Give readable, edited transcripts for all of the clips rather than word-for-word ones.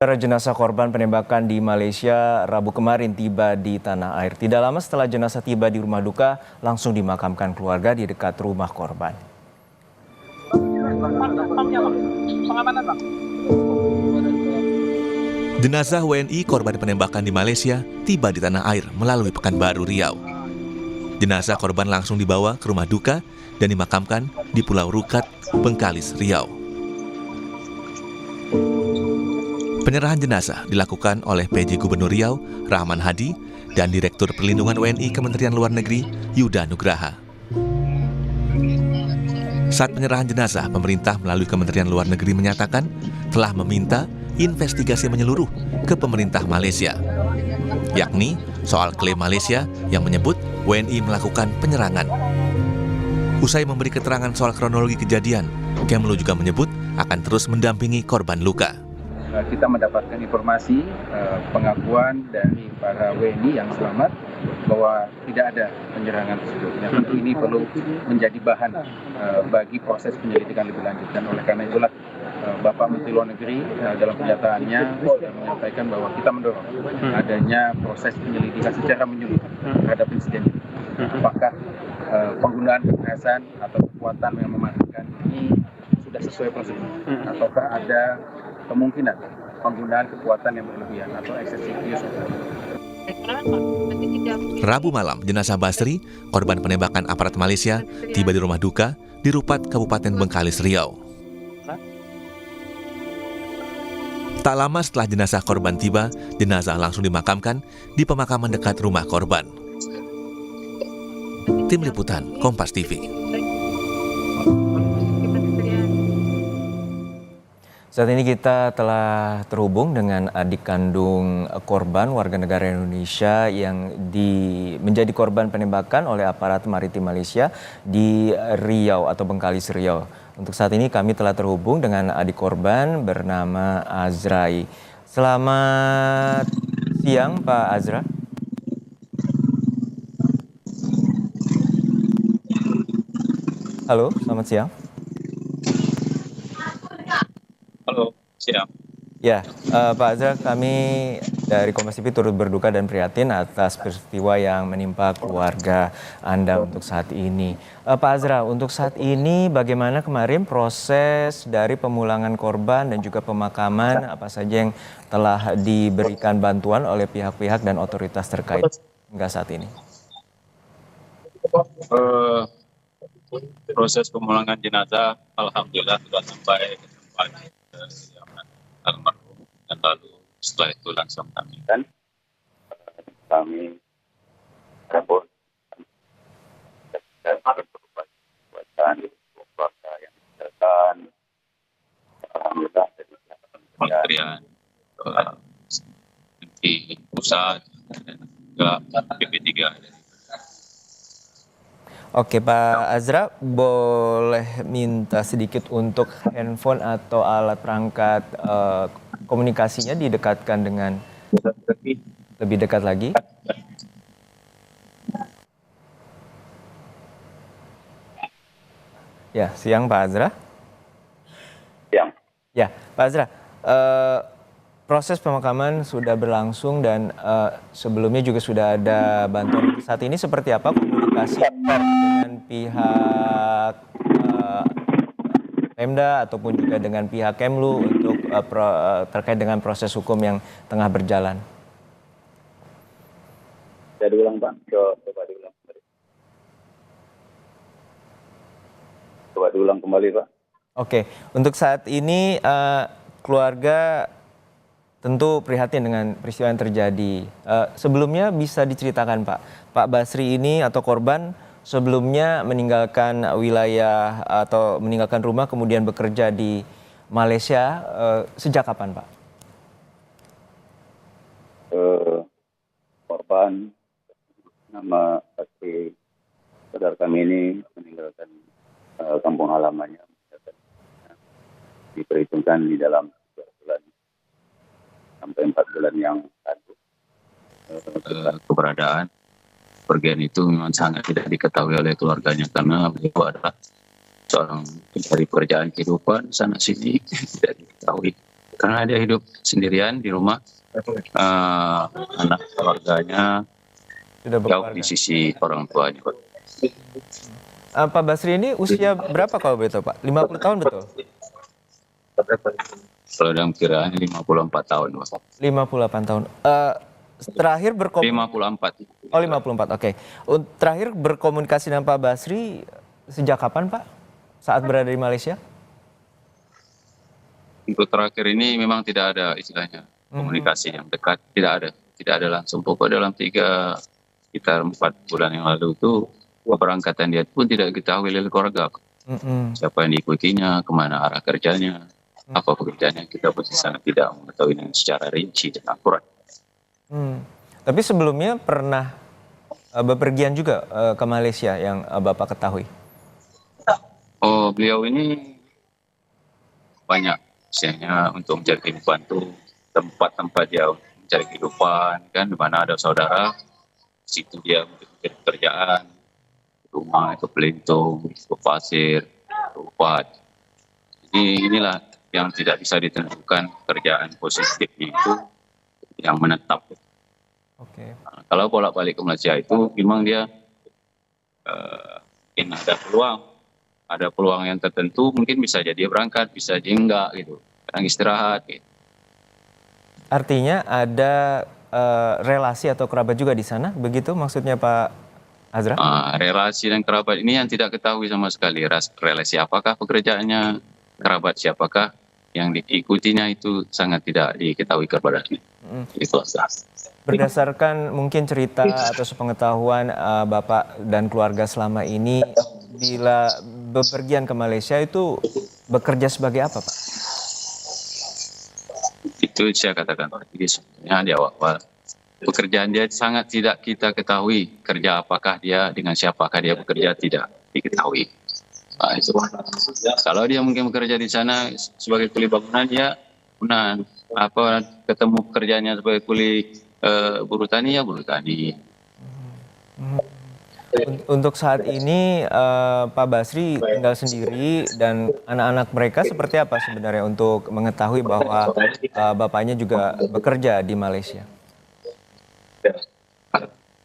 Para jenazah korban penembakan di Malaysia Rabu kemarin tiba di tanah air. Tidak lama setelah jenazah tiba di rumah duka, langsung dimakamkan keluarga di dekat rumah korban. Jenazah WNI korban penembakan di Malaysia tiba di tanah air melalui Pekanbaru, Riau. Jenazah korban langsung dibawa ke rumah duka dan dimakamkan di Pulau Rukat, Bengkalis, Riau. Penyerahan jenazah dilakukan oleh PJ Gubernur Riau, Rahman Hadi, dan Direktur Perlindungan WNI Kementerian Luar Negeri, Yuda Nugraha. Saat penyerahan jenazah, pemerintah melalui Kementerian Luar Negeri menyatakan telah meminta investigasi menyeluruh ke pemerintah Malaysia, yakni soal klaim Malaysia yang menyebut WNI melakukan penyerangan. Usai memberi keterangan soal kronologi kejadian, Kemlu juga menyebut akan terus mendampingi korban luka. Kita mendapatkan informasi pengakuan dari para WNI yang selamat bahwa tidak ada penyerangan tersebut. Yang tentu ini perlu menjadi bahan bagi proses penyelidikan lebih lanjut, dan oleh karena itulah Bapak Menteri Luar Negeri dalam pernyataannya sudah menyampaikan bahwa kita mendorong adanya proses penyelidikan secara menyeluruh terhadap insiden ini. Apakah penggunaan kekerasan atau kekuatan yang mematikan ini sudah sesuai prosedur, ataukah ada kemungkinan penggunaan kekuatan yang berlebihan atau excessive use. Rabu malam, jenazah Basri, korban penembakan aparat Malaysia, tiba di rumah duka di Rupat, Kabupaten Bengkalis, Riau. Tak lama setelah jenazah korban tiba, jenazah langsung dimakamkan di pemakaman dekat rumah korban. Tim Liputan, Kompas TV. Saat ini kita telah terhubung dengan adik kandung korban warga negara Indonesia yang menjadi korban penembakan oleh aparat maritim Malaysia di Riau atau Bengkalis, Riau. Untuk saat ini kami telah terhubung dengan adik korban bernama Azrai. Selamat siang Pak Azra. Halo, selamat siang. Halo, siang. Ya, Pak Azra, kami dari Kompas TV turut berduka dan prihatin atas peristiwa yang menimpa keluarga Anda untuk saat ini. Pak Azra, untuk saat ini bagaimana kemarin proses dari pemulangan korban dan juga pemakaman, apa saja yang telah diberikan bantuan oleh pihak-pihak dan otoritas terkait hingga saat ini? Proses pemulangan jenazah alhamdulillah sudah sampai ke tempat almarhum, dan lalu setelah itu langsung kami rapor dan perbuatan keluarga yang disertakan alhamdulillah dari kementerian di pusat dan juga PP3. Oke Pak Azra, boleh minta sedikit untuk handphone atau alat perangkat komunikasinya didekatkan dengan lebih dekat lagi? Ya, siang Pak Azra. Siang. Ya, Pak Azra, proses pemakaman sudah berlangsung dan sebelumnya juga sudah ada bantuan. Saat ini seperti apa komunikasi dengan pihak Pemda ataupun juga dengan pihak Kemlu untuk terkait dengan proses hukum yang tengah berjalan? Bisa diulang Pak, coba diulang kembali. Coba diulang kembali Pak. Oke, untuk saat ini keluarga tentu prihatin dengan peristiwa yang terjadi. Sebelumnya bisa diceritakan Pak Basri ini atau korban sebelumnya meninggalkan wilayah atau meninggalkan rumah kemudian bekerja di Malaysia sejak kapan Pak? Korban nama Basri, saudara kami ini meninggalkan kampung halamannya. Diperhitungkan di dalam 2 bulan sampai 4 bulan yang lalu. Keberadaan pergian itu memang sangat tidak diketahui oleh keluarganya karena beliau adalah seorang pencari pekerjaan kehidupan sana sini tidak diketahui Karena dia hidup sendirian di rumah, anak keluarganya Sudah jauh berkeluarga. di sisi orang tuanya, Pak. Pak Basri ini usia berapa kalau boleh tahu, Pak? 50 tahun betul? Kalau dalam kiraan 54 tahun, Pak. 58 tahun. Terakhir berkomunikasi 54. Oh 54, oke. Terakhir berkomunikasi dengan Pak Basri sejak kapan, Pak? Saat berada di Malaysia? Untuk terakhir ini memang tidak ada istilahnya komunikasi yang dekat, tidak ada langsung. Pokok dalam sekitar 4 bulan yang lalu itu keberangkatan dia pun tidak diketahui oleh keluarga. Siapa yang diikutinya, kemana arah kerjanya, apa pekerjaannya, kita pun sangat tidak mengetahui secara rinci dan akurat. Tapi sebelumnya pernah bepergian juga ke Malaysia yang Bapak ketahui? Oh, beliau ini banyak misalnya untuk mencari kehidupan tuh tempat-tempat dia mencari kehidupan kan, di mana ada saudara, situ dia mencari pekerjaan, rumah itu pelintung, ke pasir, ke upat. Jadi inilah yang tidak bisa ditentukan kerjaan positifnya itu yang menetap. Oke. Kalau bolak-balik ke Malaysia itu memang dia mungkin ada peluang yang tertentu, mungkin bisa jadi berangkat, bisa jadi enggak gitu, kadang istirahat gitu. Artinya ada relasi atau kerabat juga di sana, begitu maksudnya Pak Azra? Relasi dan kerabat ini yang tidak ketahui sama sekali, relasi apakah pekerjaannya, kerabat siapakah yang diikutinya, itu sangat tidak diketahui kepadanya. Itu saja. Berdasarkan mungkin cerita atau sepengetahuan Bapak dan keluarga selama ini, bila bepergian ke Malaysia itu bekerja sebagai apa, Pak? Itu saya katakan, jadi sebenarnya di awal pekerjaan dia sangat tidak kita ketahui, kerja apakah dia, dengan siapakah dia bekerja, tidak diketahui. Itu. Kalau dia mungkin bekerja di sana sebagai kuli bangunan, ya ketemu pekerjaannya sebagai kuli buruh tani, ya buruh tani. Untuk saat ini Pak Basri tinggal sendiri dan anak-anak mereka seperti apa sebenarnya untuk mengetahui bahwa bapaknya juga bekerja di Malaysia?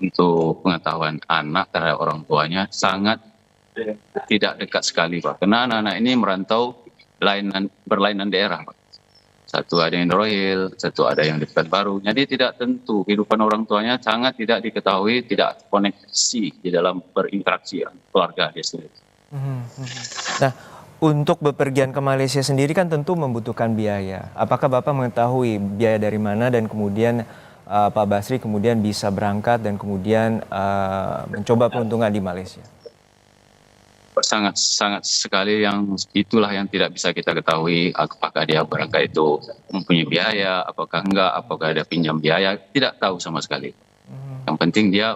Untuk pengetahuan anak terhadap orang tuanya sangat tidak dekat sekali, Pak. Karena anak-anak ini merantau berlainan daerah, Pak. Satu ada yang di Rohil, satu ada yang di Pekanbaru. Jadi tidak tentu kehidupan orang tuanya, sangat tidak diketahui, tidak koneksi di dalam berinteraksi keluarga dia sendiri. Nah, untuk bepergian ke Malaysia sendiri kan tentu membutuhkan biaya. Apakah Bapak mengetahui biaya dari mana dan kemudian Pak Basri kemudian bisa berangkat dan kemudian mencoba peruntungan di Malaysia? Sangat sekali yang itulah yang tidak bisa kita ketahui, apakah dia berangkat itu mempunyai biaya, apakah enggak, apakah ada pinjam biaya, tidak tahu sama sekali. Yang penting dia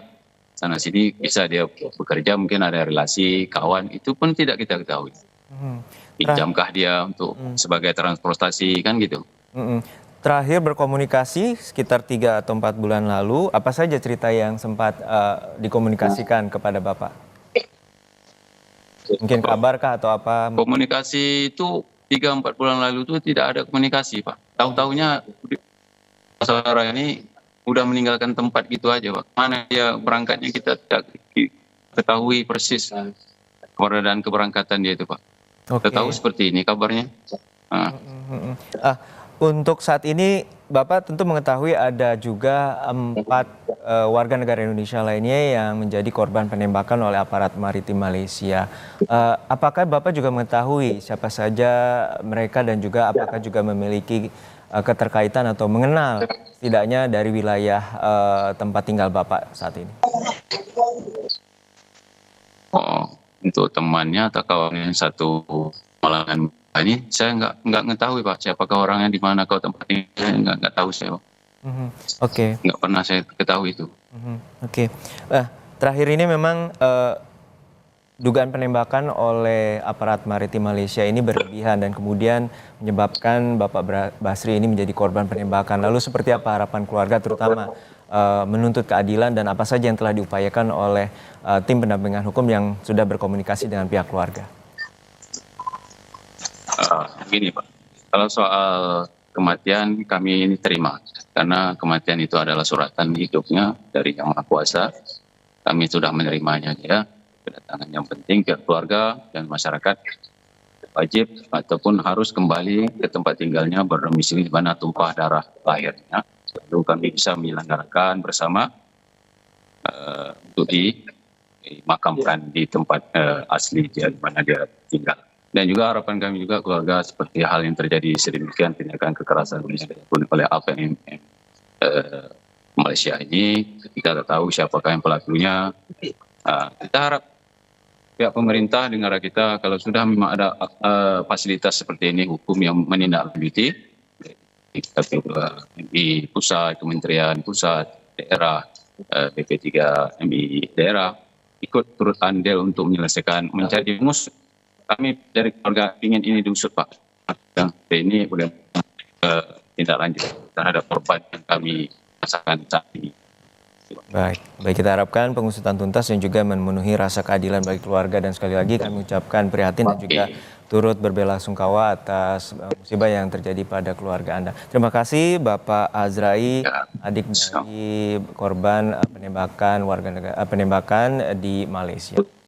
sana sini bisa dia bekerja, mungkin ada relasi kawan, itu pun tidak kita ketahui. Pinjamkah dia untuk sebagai transportasi kan gitu. Terakhir berkomunikasi sekitar 3 atau 4 bulan lalu, apa saja cerita yang sempat dikomunikasikan kepada Bapak? Mungkin kabarkah atau apa? Komunikasi itu 3-4 bulan lalu itu tidak ada komunikasi, Pak. Tahu-taunya saudara ini udah meninggalkan tempat gitu aja, Pak. Mana dia berangkatnya kita tidak ketahui persis keberadaan keberangkatan dia itu, Pak. Kita tahu seperti ini kabarnya. Untuk saat ini Bapak tentu mengetahui ada juga 4 warga negara Indonesia lainnya yang menjadi korban penembakan oleh aparat maritim Malaysia. Apakah Bapak juga mengetahui siapa saja mereka dan juga apakah juga memiliki keterkaitan atau mengenal setidaknya dari wilayah tempat tinggal Bapak saat ini? Untuk temannya atau kawannya satu Malangan ini saya nggak mengetahui, Pak, siapakah orangnya, di mana kau tempatnya, nggak tahu saya, Pak. Oke. Nggak pernah saya ketahui itu. Oke. Terakhir ini memang dugaan penembakan oleh aparat maritim Malaysia ini berlebihan dan kemudian menyebabkan Bapak Basri ini menjadi korban penembakan. Lalu seperti apa harapan keluarga terutama menuntut keadilan dan apa saja yang telah diupayakan oleh tim pendampingan hukum yang sudah berkomunikasi dengan pihak keluarga? Begini, Pak, kalau soal kematian kami ini terima, karena kematian itu adalah suratan hidupnya dari Yang Maha Kuasa. Kami sudah menerimanya ya. Kedatangan yang penting pihak keluarga dan masyarakat wajib ataupun harus kembali ke tempat tinggalnya berdomisili di mana tumpah darah lahirnya. Lalu kami bisa menyelenggarakan bersama untuk dimakamkan di tempat asli dia di mana dia tinggal. Dan juga harapan kami juga keluarga seperti hal yang terjadi sedemikian tindakan kekerasan oleh APM Malaysia ini, kita tak tahu siapakah yang pelakunya. Kita harap pihak pemerintah negara kita kalau sudah memang ada fasilitas seperti ini, hukum yang menindaklanjuti di pusat, kementerian pusat, daerah, BP3 MI daerah ikut turut andil untuk menyelesaikan menjadi mus. Kami dari keluarga ingin ini diusut, Pak. Dan ini boleh tindak lanjut terhadap korban yang kami rasakan saat ini. Baik kita harapkan pengusutan tuntas dan juga memenuhi rasa keadilan bagi keluarga, dan sekali lagi kami ucapkan prihatin dan juga turut berbelasungkawa atas musibah yang terjadi pada keluarga Anda. Terima kasih Bapak Azrai, adik dari korban penembakan di Malaysia.